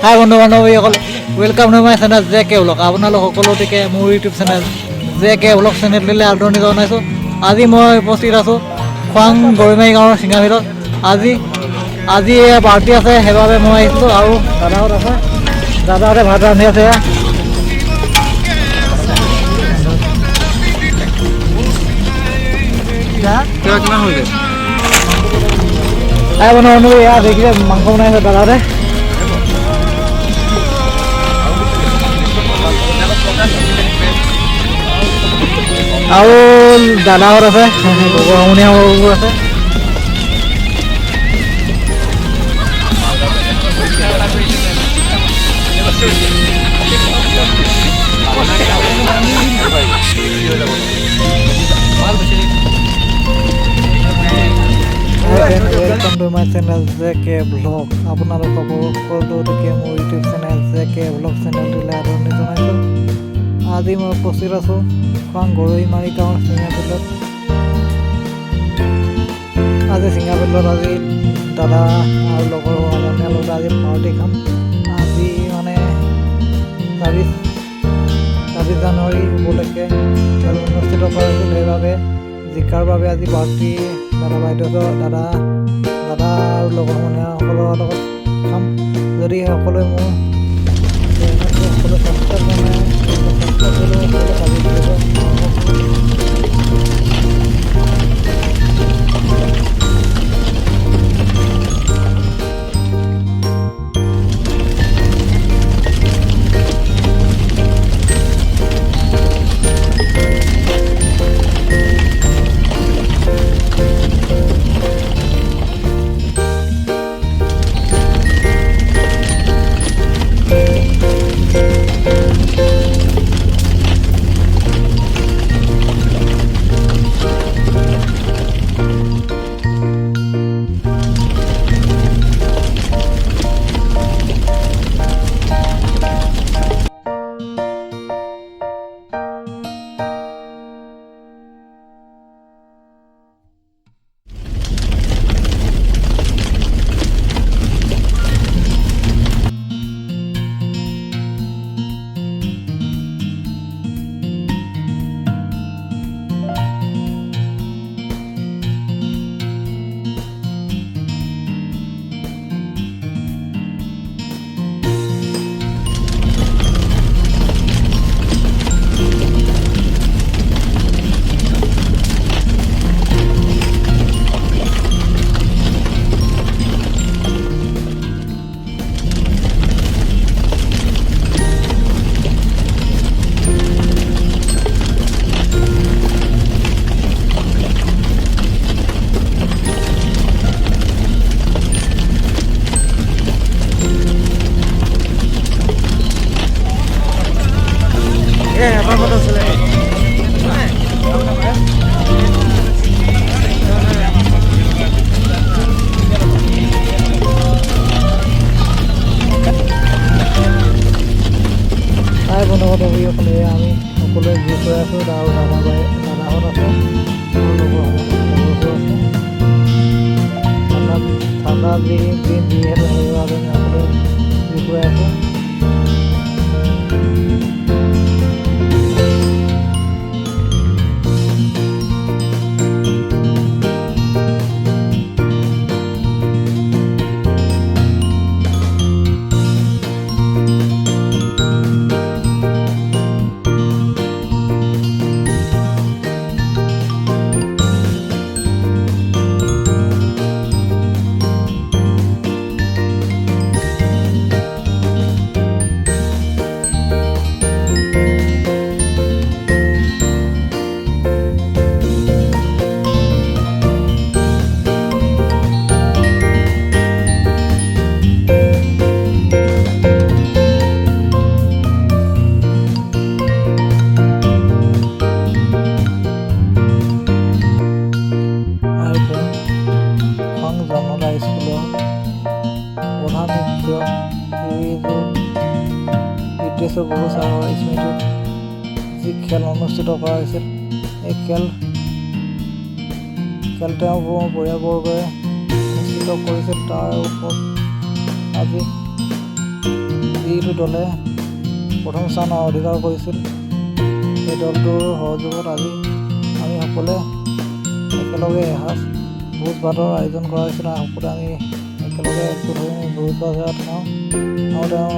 হাই বন্ধু বান্ধৱীসকল, welcome to my channel J K blog. আপোনালোক সকলোটিকে মোৰ YouTube channel J K blog চেনেললৈ আদৰণি জনাইছোঁ। আজি মই উপস্থিত আছোঁ খোৱাং গৰৈমাৰী গাঁৱৰ চিঙাভিৰত। আজি এয়া পাৰ্টি আছে, সেইবাবে মই আহিছিলোঁ। আৰু দাদাহঁত আছে, দাদাহঁতে ভাত ৰান্ধি আছে। হাই বন্ধু বান্ধৱী, এয়া দেখিছে মাংস বনাইছে দাদাহঁতে। আৰু দাদাহঁত আছে, লগৰ সমনীয়াবোৰ আছে। Welcome to my channel J K blog. আপোনালোক সকলোকে মোৰ YouTube channel J K blog চেনেলটোলৈ আদৰণি জনাইছোঁ। আজি মই উপস্থিত আছোঁ খোৱাং গৰৈমাৰী গাঁৱৰ চিঙাবিলত। আজি চিঙাবিলত দাদা আৰু লগৰ সমনীয়াৰ লগত আজি পাৰ্টি খাম। আজি মানে ২৬ জানুৱাৰী উপলক্ষে খেল অনুষ্ঠিত কৰা হৈছিল। সেইবাবে জিকাৰ বাবে আজি পাৰ্টি দাদা আৰু লগৰ সমনীয়াসকলৰ লগত খাম। যদি সকলোৱে মোৰ সকলো চেষ্টা বনাই বন্ধুসকলে আমি সকলোৱে ঘূৰি ফুৰাই আছোঁ। আৰু দাদাহঁত আছে আৰু লগৰবোৰ আছে। ঠাণ্ডা দিন যিহেতু সেইবাবে আমি সকলোৱে ঘূৰি ফুৰাই আছোঁ। প্ৰধান নৃত্য বিদ্যেশ্বৰ বড়ো ছাৰৰ স্মৃতিত যি খেল অনুষ্ঠিত কৰা হৈছিল, এই খেল তেওঁ পৰিয়ালবৰ্গই অনুষ্ঠিত কৰিছিল। তাৰ ওপৰত আজি যিটো দলে প্ৰথম স্থান অধিকাৰ কৰিছিল সেই দলটোৰ সহযোগত আজি আমি সকলোৱে একেলগে এসাঁজ ভোজ ভাতৰ আয়োজন কৰা হৈছিল। সকলোৱে আমি একেলগে একগোট হৈ ভোজ ভাত খাওঁ আৰু তেওঁ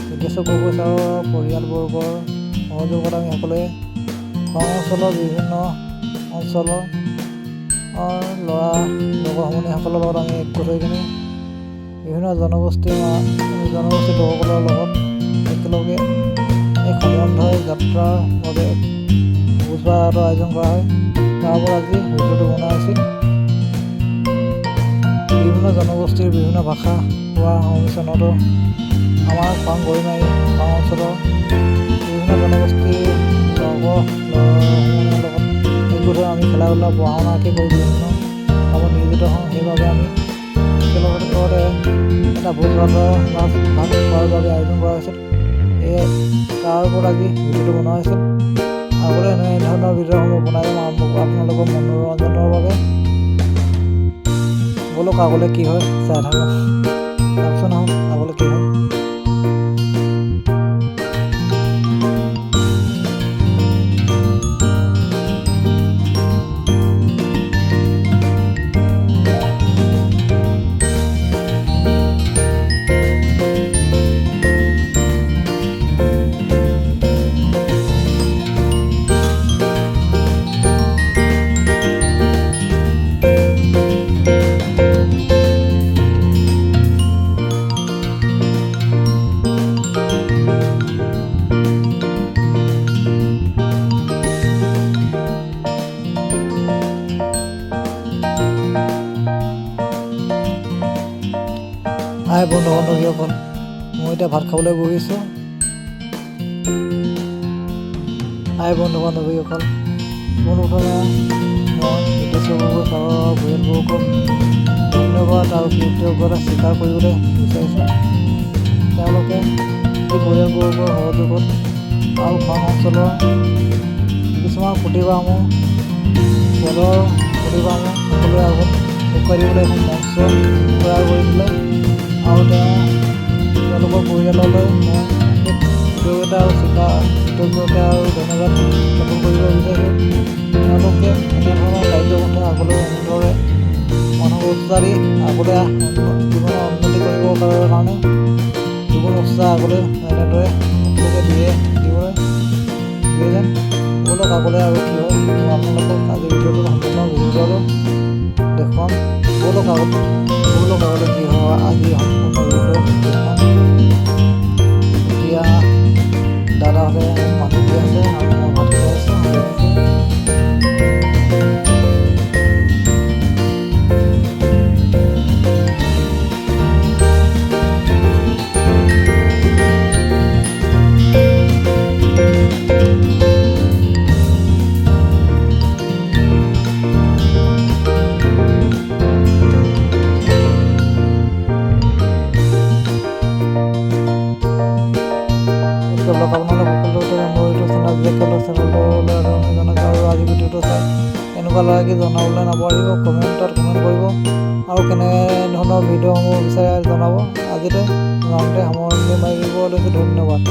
নিৰ্দেশক গগৈ ছাৰৰ পৰিয়ালবৰ্গৰ সহযোগত আমি সকলোৱে খোৱাং অঞ্চলৰ বিভিন্ন অঞ্চলৰ ল'ৰা লগৰ সমনীয়াসকলৰ লগত আমি একগোট হৈ কিনি বিভিন্ন জনগোষ্ঠীৰ লোকসকলৰ লগত একেলগে এক সম্বন্ধই যাত্ৰাৰ বাবে ভোজ ভাতৰ আয়োজন কৰা হয়। তাৰ পৰা আজি ভিডিঅ'টো বনোৱা হৈছিল। বিভিন্ন জনগোষ্ঠীৰ বিভিন্ন ভাষা হোৱাৰ সংমিশ্ৰণতো আমাৰ খোৱাং গৰৈমাৰী খোৱাং অঞ্চলৰ বিভিন্ন জনগোষ্ঠীৰ সমনীয়াৰ লগত একগোট হৈ আমি খেলা ধূলা পঢ়া শুনাকে কৰি বিভিন্ন কামত নিয়োজিত হওঁ। সেইবাবে আমি একেলগতে এটা ভোজ ভাতৰ ভাত খোৱাৰ বাবে আয়োজন কৰা হৈছিল। তাৰ ওপৰত আজি ভিডিঅ'টো বনোৱা হৈছিল। আগলৈ এনেধৰণৰ ভিডিঅ'সমূহ বনাই যাম আপোনালোকৰ মনোৰঞ্জনৰ বাবে। ব'লক আগলৈ কি হয় চাই থাকক। চাওকচোন আগলৈ কি হয়। হাই বন্ধু বান্ধৱীসকল, মই এতিয়া ভাত খাবলৈ বহিছোঁ। হাই বন্ধু বান্ধৱীসকল, পোনপ্ৰথমে মই নিৰ্দেশক গগৈ ছাৰৰ পৰিয়ালবৰ্গক ধন্যবাদ আৰু কৃতজ্ঞতা স্বীকাৰ কৰিবলৈ বিচাৰিছোঁ। তেওঁলোকে এই পৰিয়ালবৰ্গৰ সহযোগত আৰু খোৱাং অঞ্চলৰ কিছুমান প্ৰতিভাসমূহ খেলৰ প্ৰতিভাসমূহ সকলোৰে আগত দেখুৱাই দিবলৈ এখন মঞ্চ তৈয়াৰ কৰি দিলে আৰু তেওঁলোকৰ পৰিয়াললৈ মই কৃতজ্ঞতা আৰু কৃতজ্ঞতা আৰু ধন্যবাদ জ্ঞাপন কৰিব বিচাৰিছোঁ। তেওঁলোকে এনেধৰণৰ কাৰ্যপন্থা আগলৈ এনেদৰে মানুহক উৎসাহ দি আগলৈ জীৱনৰ উন্নতি কৰিবৰ কাৰণে জীৱন উৎসাহ আগলৈ এনেদৰে সকলোকে দিবলৈ যেন ব'লক আগলৈ আৰু কি হয় আপোনালোকক আজি ভিডিঅ'টো সম্পূৰ্ণ ভিডিঅ'টো দেখুৱাম। ব'লক আগলৈ কি হয় আজি সম্পূৰ্ণ ভিডিঅ'টো দেখুৱাম। এতিয়া দাদাহঁতে মাতি দি আছে আৰু মই ভাত খাই আছোঁ। আপোনালোক সকলোতে মোৰ ইউটিউব চেনেললৈ আৰু আজি ভিডিঅ'টো চাই কেনেকুৱা লাগে জনাবলৈ নাপাহৰিব। কমেণ্ট কৰিব আৰু কেনে ধৰণৰ ভিডিঅ'সমূহ বিচাৰে জনাব। আজিলৈ ইমানতে সামৰণি মাৰিব লৈছোঁ। ধন্যবাদ।